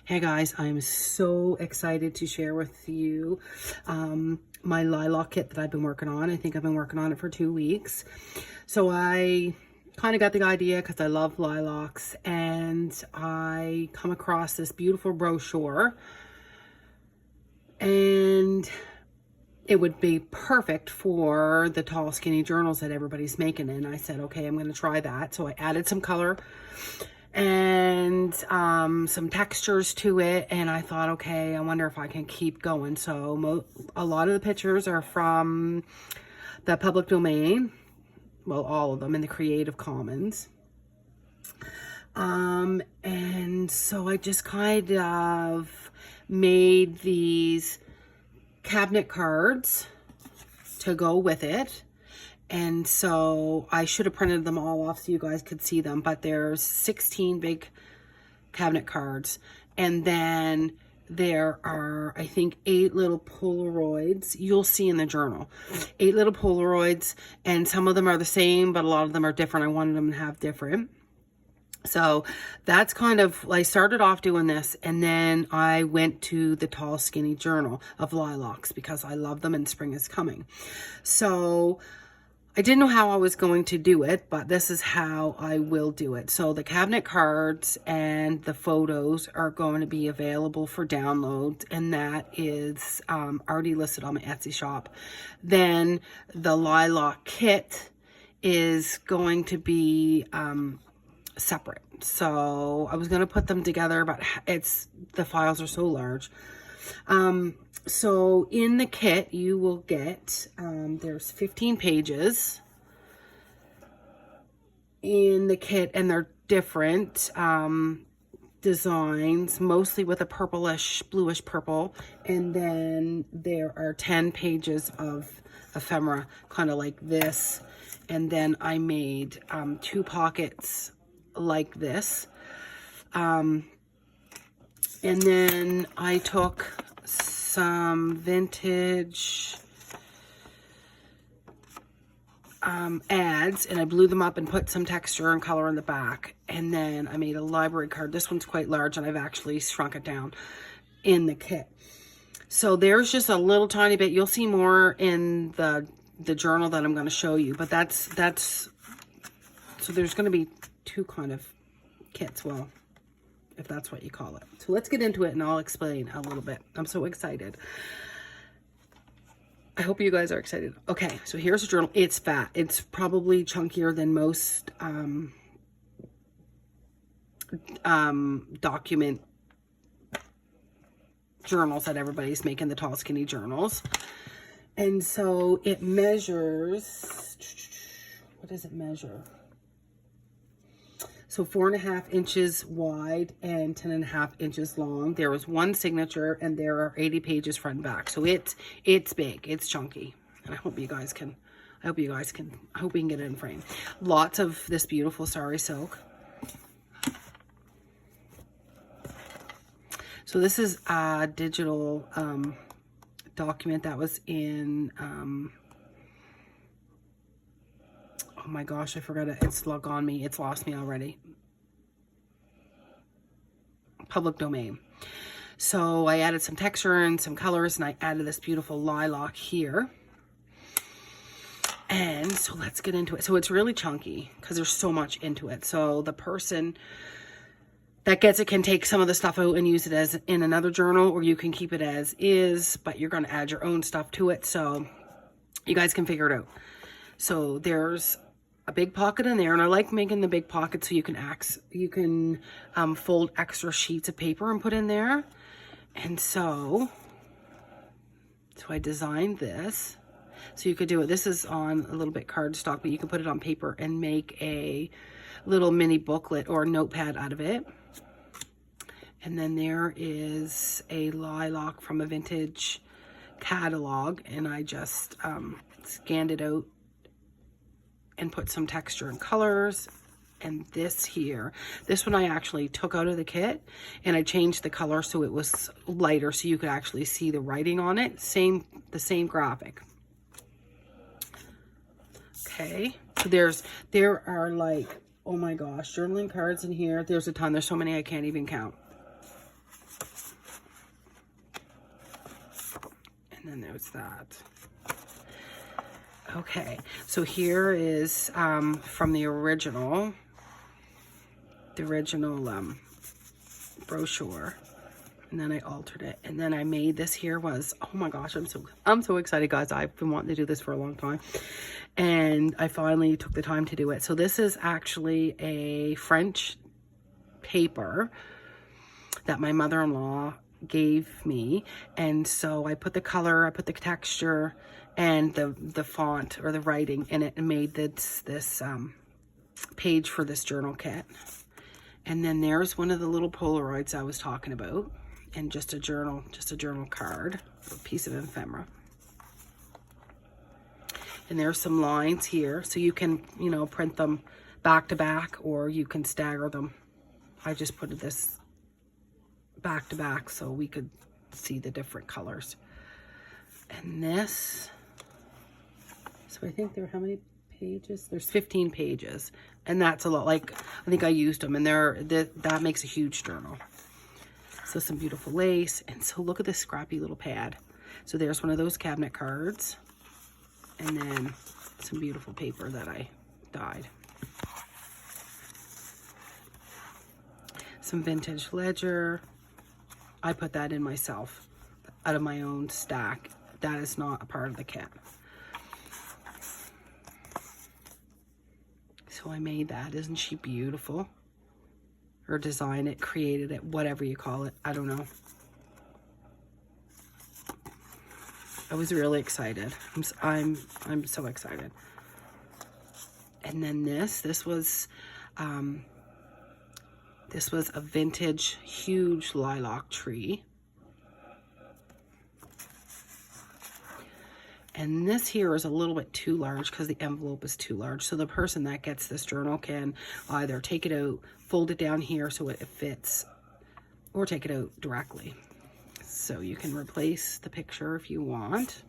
Hey guys, I'm so excited to share with you my lilac kit that I've been working on. I think I've been working on it for 2 weeks. So I kind of got the idea because I love lilacs, and I come across this beautiful brochure, and it would be perfect for the tall skinny journals that everybody's making. And I said, okay, I'm going to try that. So I added some color and some textures to it, and I thought, okay, I wonder if I can keep going. So a lot of the pictures are from the public domain, well, all of them in the Creative Commons, and so I just kind of made these cabinet cards to go with it. And so I should have printed them all off so you guys could see them, but there's 16 big cabinet cards. And then there are, I think, 8 little Polaroids. You'll see in the journal. 8 little Polaroids, and some of them are the same, but a lot of them are different. I wanted them to have different. So that's kind of, I started off doing this, and then I went to the Tall Skinny Journal of Lilacs because I love them and spring is coming. So I didn't know how I was going to do it, but this is how I will do it. So the cabinet cards and the photos are going to be available for download, and that is already listed on my Etsy shop. Then the lilac kit is going to be separate. So I was going to put them together, but the files are so large. So in the kit, you will get, there's 15 pages in the kit, and they're different designs, mostly with a purplish, bluish purple. And then there are 10 pages of ephemera, kind of like this. And then I made 2 pockets like this. And then I took some vintage ads, and I blew them up and put some texture and color in the back. And then I made a library card. This one's quite large, and I've actually shrunk it down in the kit. So there's just a little tiny bit. You'll see more in the journal that I'm going to show you, but that's so there's going to be 2 kind of kits, well, if that's what you call it. So let's get into it, and I'll explain a little bit. I'm so excited. I hope you guys are excited. Okay, so here's a journal. It's fat. It's probably chunkier than most document journals that everybody's making, the tall skinny journals. And so it measures, what does it measure? So 4.5 inches wide and 10.5 inches long. There is 1 signature, and there are 80 pages front and back. So it's big, it's chunky. And I hope we can get it in frame. Lots of this beautiful sari silk. So this is a digital document that was in, oh my gosh, I forgot it. It's on me. It's lost me already. Public domain. So I added some texture and some colors, and I added this beautiful lilac here. And so let's get into it. So it's really chunky because there's so much into it. So the person that gets it can take some of the stuff out and use it as in another journal, or you can keep it as is, but you're going to add your own stuff to it. So you guys can figure it out. So there's a big pocket in there, and I like making the big pocket so you can fold extra sheets of paper and put in there. And so I designed this so you could do it. This is on a little bit cardstock, but you can put it on paper and make a little mini booklet or notepad out of it. And then there is a lilac from a vintage catalog, and I just scanned it out and put some texture and colors. And this one I actually took out of the kit, and I changed the color so it was lighter so you could actually see the writing on it. The same graphic. Okay, so there are like, oh my gosh, journaling cards in here. There's a ton. There's so many I can't even count. And then there's that. Okay, so here is from the original brochure, and then I altered it, and then I made this. Here was, oh my gosh, I'm so excited, guys. I've been wanting to do this for a long time, and I finally took the time to do it. So this is actually a French paper that my mother-in-law gave me, and so I put the color, I put the texture, and the font or the writing in it, and made this page for this journal kit. And then there's one of the little Polaroids I was talking about, and just a journal card, a piece of ephemera. And there's some lines here, so you can, you know, print them back to back, or you can stagger them. I just put this back to back so we could see the different colors. And this, so I think there are how many pages? There's 15 pages, and that's a lot. Like, I think I used them, and that makes a huge journal. So some beautiful lace, and so look at this scrappy little pad. So there's one of those cabinet cards, and then some beautiful paper that I dyed. Some vintage ledger. I put that in myself out of my own stack. That is not a part of the kit. So I made that. Isn't she beautiful? Or designed it, created it, whatever you call it. I don't know. I was really excited. I'm so excited. And then this was a vintage huge lilac tree. And this here is a little bit too large because the envelope is too large. So the person that gets this journal can either take it out, fold it down here so it fits, or take it out directly. So you can replace the picture if you want.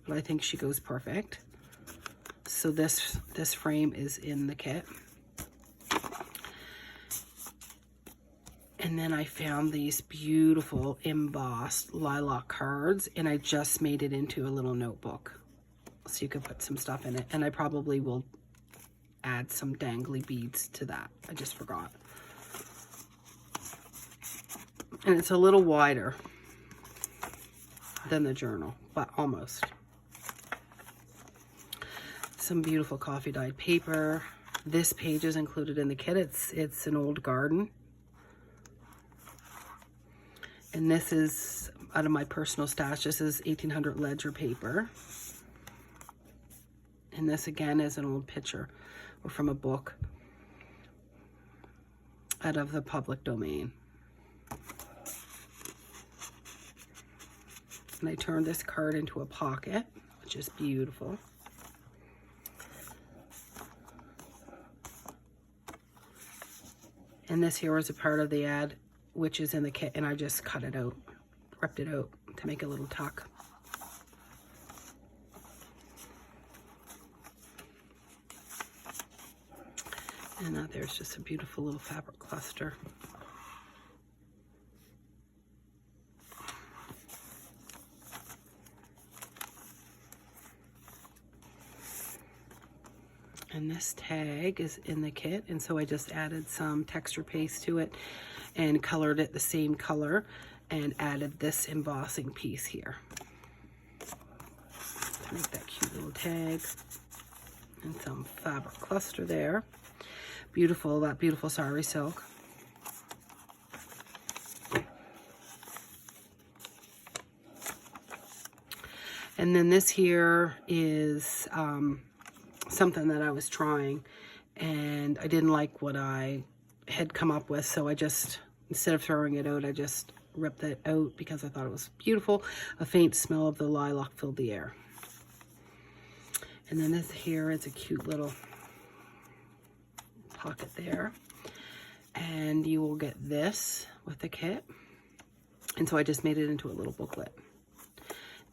But I think she goes perfect. So this frame is in the kit. And then I found these beautiful embossed lilac cards, and I just made it into a little notebook. So you can put some stuff in it. And I probably will add some dangly beads to that. I just forgot. And it's a little wider than the journal, but almost. Some beautiful coffee dyed paper. This page is included in the kit. It's an old garden. And this is out of my personal stash. This is 1800 ledger paper. And this again is an old picture or from a book out of the public domain. And I turned this card into a pocket, which is beautiful. And this here was a part of the ad, which is in the kit, and I just cut it out, ripped it out to make a little tuck. And there's just a beautiful little fabric cluster. And this tag is in the kit, and so I just added some texture paste to it and colored it the same color and added this embossing piece here to make that cute little tag, and some fabric cluster there. Beautiful, that beautiful sari silk. And then this here is something that I was trying, and I didn't like what I had come up with, so I just, instead of throwing it out, I just ripped it out because I thought it was beautiful. A faint smell of the lilac filled the air. And then this here is a cute little pocket there, and you will get this with the kit. And so I just made it into a little booklet.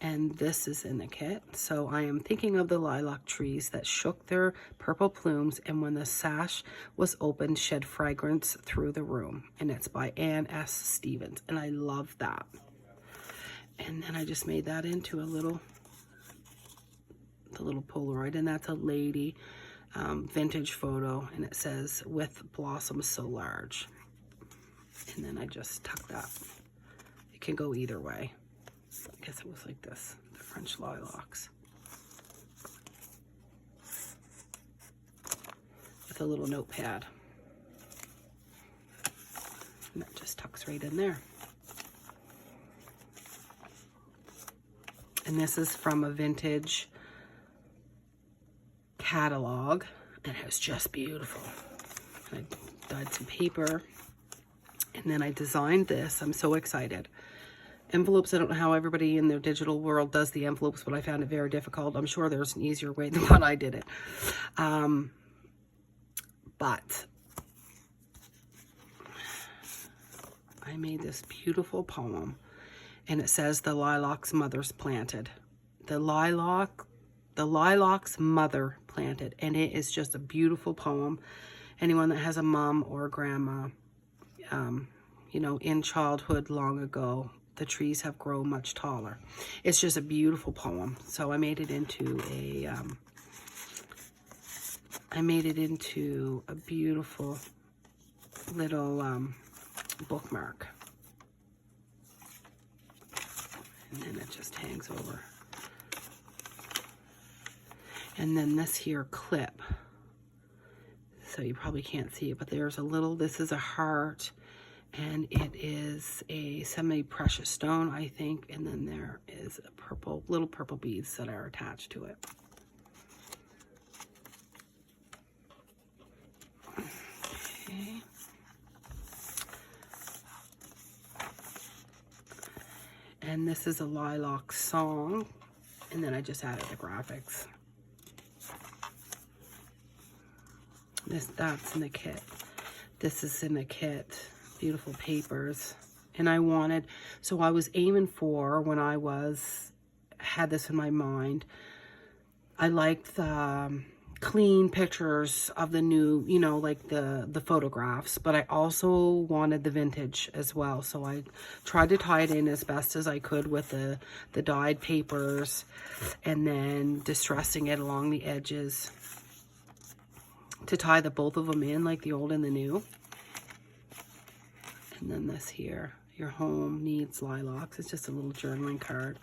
And this is in the kit. So I am thinking of the lilac trees that shook their purple plumes, and when the sash was opened, shed fragrance through the room. And it's by Anne S. Stevens. And I love that. And then I just made that into the little Polaroid, and that's a lady vintage photo, and it says, "With blossoms so large." And then I just tuck that. It can go either way. I guess it was like this, the French lilacs. With a little notepad. And that just tucks right in there. And this is from a vintage catalog, and it was just beautiful. And I dyed some paper, and then I designed this. I'm so excited. Envelopes, I don't know how everybody in their digital world does the envelopes, but I found it very difficult. I'm sure there's an easier way than what I did it. But I made this beautiful poem, and it says, "The lilac's mother's planted." The lilac's mother planted, and it is just a beautiful poem. Anyone that has a mom or a grandma, you know, in childhood long ago, the trees have grown much taller. It's just a beautiful poem. So I made it into a beautiful little bookmark. And then it just hangs over. And then this here clip, so you probably can't see it, but there's a little, this is a heart, and it is a semi-precious stone, I think, and then there is a purple, little purple beads that are attached to it. Okay. And this is a lilac song, and then I just added the graphics. That's in the kit. This is in the kit. Beautiful papers. And I wanted, so I was aiming for, when I had this in my mind, I liked the clean pictures of the new, you know, like the photographs, but I also wanted the vintage as well. So I tried to tie it in as best as I could with the dyed papers, and then distressing it along the edges to tie both of them in, like the old and the new. And then this here, "Your home needs lilacs." It's just a little journaling card.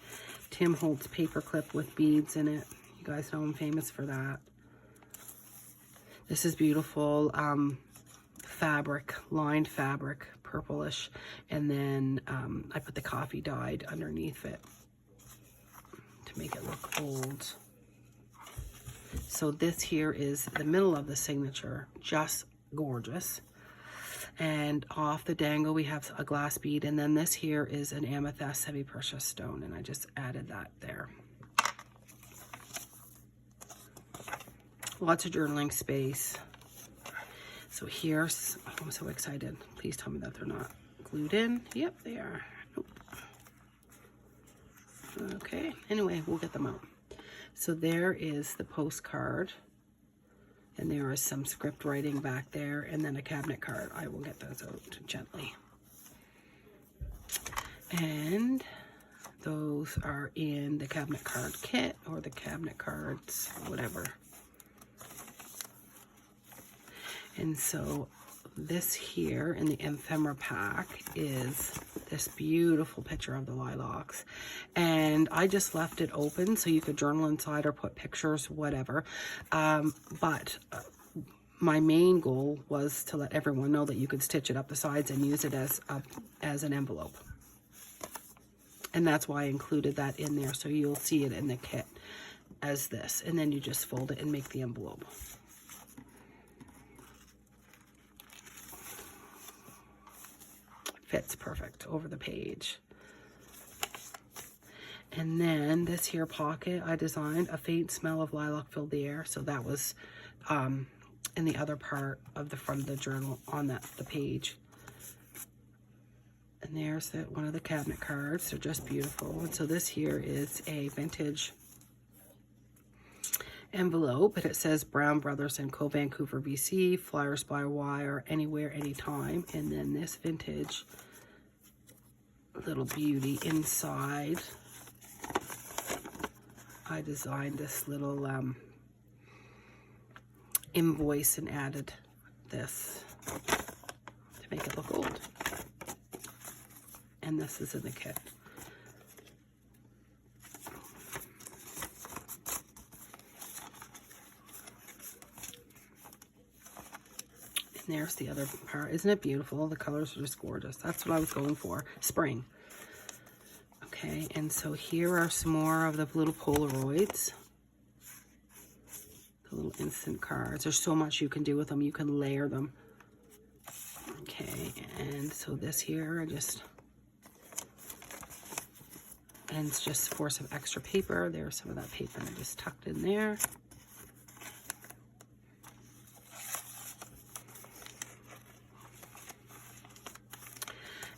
Tim Holtz paper clip with beads in it. You guys know I'm famous for that. This is beautiful fabric, lined fabric, purplish. And then I put the coffee dyed underneath it to make it look old. So this here is the middle of the signature, just gorgeous. And off the dangle we have a glass bead, and then this here is an amethyst semi-precious stone, and I just added that there. Lots of journaling space. So here's, oh, I'm so excited. Please tell me that they're not glued in. Yep, they are. Nope. Okay, anyway, we'll get them out. So there is the postcard, and there is some script writing back there, and then a cabinet card. I will get those out gently. And those are in the cabinet card kit, or the cabinet cards, whatever. And so this here in the ephemera pack is this beautiful picture of the lilacs, and I just left it open so you could journal inside or put pictures, whatever. But my main goal was to let everyone know that you could stitch it up the sides and use it as an envelope, and that's why I included that in there, so you'll see it in the kit as this, and then you just fold it and make the envelope. Fits perfect over the page. And then this here pocket, I designed a faint smell of lilac filled the air. So that was in the other part of the front of the journal on the page. And there's one of the cabinet cards. They're just beautiful. And so this here is a vintage envelope, and it says Brown Brothers & Co. Vancouver, BC, flyers by wire, anywhere, anytime. And then this vintage little beauty inside. I designed this little invoice and added this to make it look old. And this is in the kit. And there's the other part. Isn't it beautiful? The colors are just gorgeous. That's what I was going for. Spring. Okay, and so here are some more of the little Polaroids. The little instant cards. There's so much you can do with them. You can layer them. Okay, and so this here, and it's just for some extra paper. There's some of that paper I just tucked in there.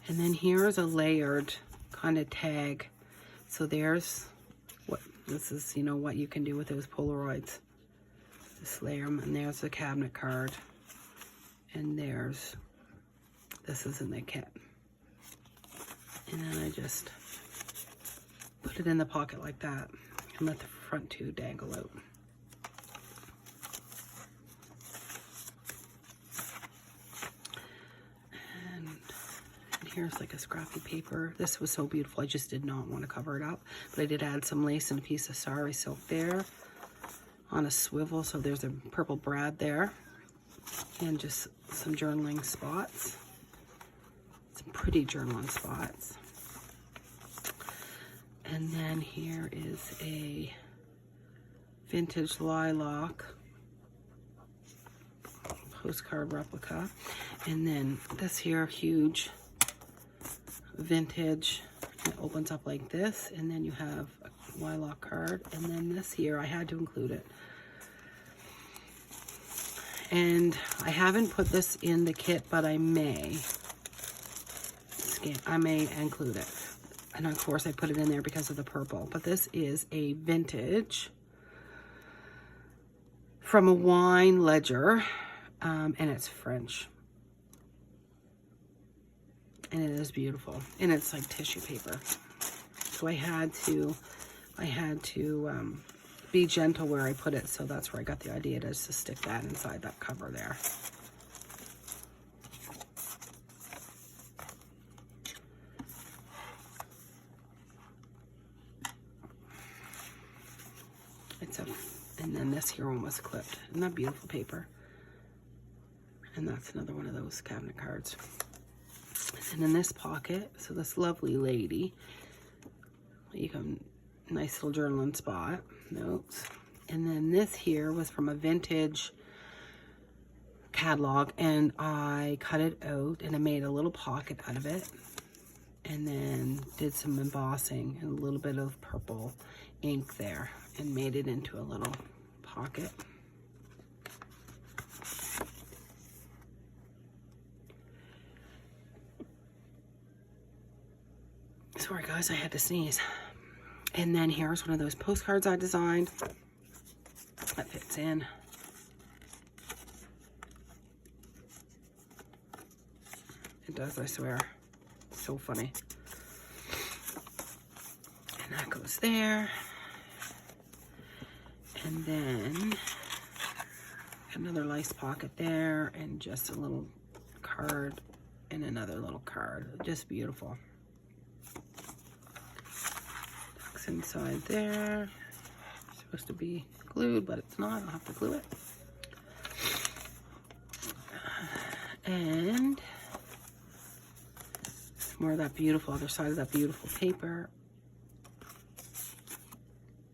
And then here's a layered kind of tag. So there's what this is, you know, what you can do with those Polaroids. Just layer them, and there's the cabinet card. And this is in the kit. And then I just put it in the pocket like that and let the front two dangle out. And here's like a scrappy paper. This was so beautiful. I just did not want to cover it up, but I did add some lace and a piece of sari silk there on a swivel. So there's a purple brad there and just some journaling spots. Some pretty journaling spots. And then here is a vintage lilac postcard replica. And then this here, huge vintage. It opens up like this. And then you have a lilac card. And then this here, I had to include it. And I haven't put this in the kit, but I may include it. And of course I put it in there because of the purple. But this is a vintage from a wine ledger, and it's French. And it is beautiful. And it's like tissue paper. So I had to be gentle where I put it. So that's where I got the idea to stick that inside that cover there. And then this here one was clipped. Isn't that beautiful paper? And that's another one of those cabinet cards. And in this pocket, so this lovely lady, you can, nice little journaling spot, notes. And then this here was from a vintage catalog, and I cut it out and I made a little pocket out of it. And then did some embossing and a little bit of purple ink there and made it into a little pocket. Sorry guys, I had to sneeze. And then here's one of those postcards I designed that fits in. It does, I swear. So funny. And that goes there. And then another lace pocket there, and just a little card and another little card. Just beautiful. Tucks inside there. It's supposed to be glued, but it's not. I'll have to glue it. And more of that beautiful other side of that beautiful paper.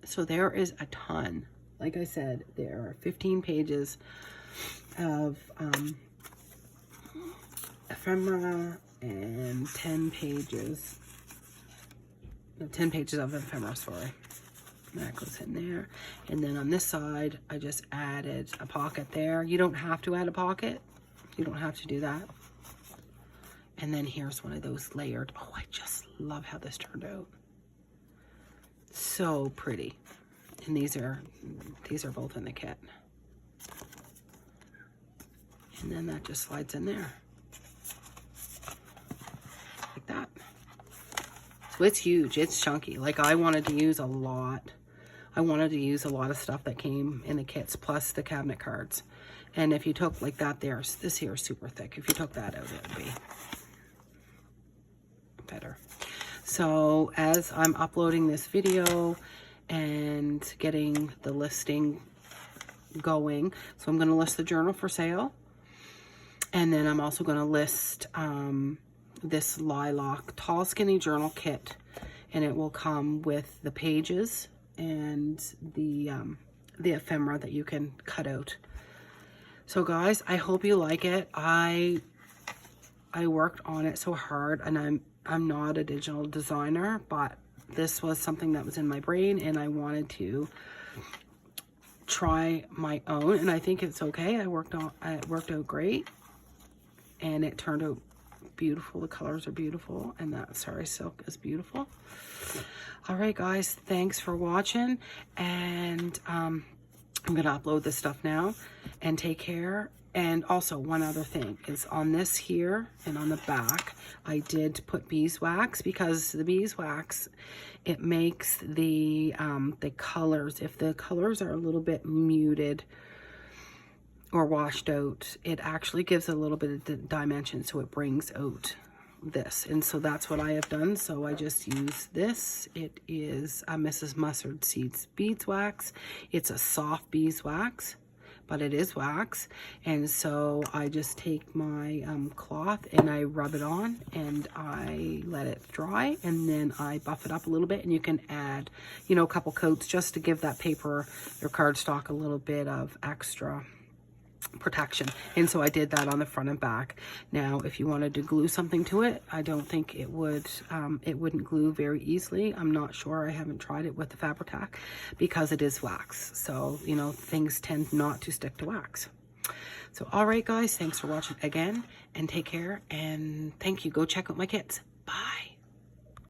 So there is a ton. Like I said, there are 15 pages of ephemera and 10 pages of ephemera, sorry. That goes in there. And then on this side, I just added a pocket there. You don't have to add a pocket. You don't have to do that. And then here's one of those layered. Oh, I just love how this turned out. So pretty. And these are both in the kit. And then that just slides in there. Like that. So it's huge, it's chunky. Like I wanted to use a lot. I wanted to use a lot of stuff that came in the kits, plus the cabinet cards. And if you took like that there, this here is super thick. If you took that out, it would be better. So as I'm uploading this video and getting the listing going, so I'm going to list the journal for sale. And then I'm also going to list this Lilac Tall Skinny Journal Kit. And it will come with the pages and the ephemera that you can cut out. So guys, I hope you like it. I worked on it so hard, and I'm not a digital designer, but this was something that was in my brain and I wanted to try my own, and I think it's okay. It worked out great, and it turned out beautiful. The colors are beautiful, and that Sari silk is beautiful. All right guys, thanks for watching, and I'm gonna upload this stuff now, and take care. And also one other thing is on this here and on the back, I did put beeswax, because the beeswax, it makes the colors, if the colors are a little bit muted or washed out, it actually gives a little bit of dimension, so it brings out this. And so that's what I have done. So I just use this. It is a Mrs. Mustard Seeds beeswax. It's a soft beeswax, but it is wax. And so I just take my cloth and I rub it on and I let it dry, and then I buff it up a little bit, and you can add, you know, a couple coats just to give that paper, your cardstock, a little bit of extra protection. And so I did that on the front and back. Now if you wanted to glue something to it, I don't think it would it wouldn't glue very easily. I'm not sure, I haven't tried it with the Fabri-Tac, because it is wax, so you know, things tend not to stick to wax. So all right guys, thanks for watching again, and take care, and thank you. Go check out my kits. Bye.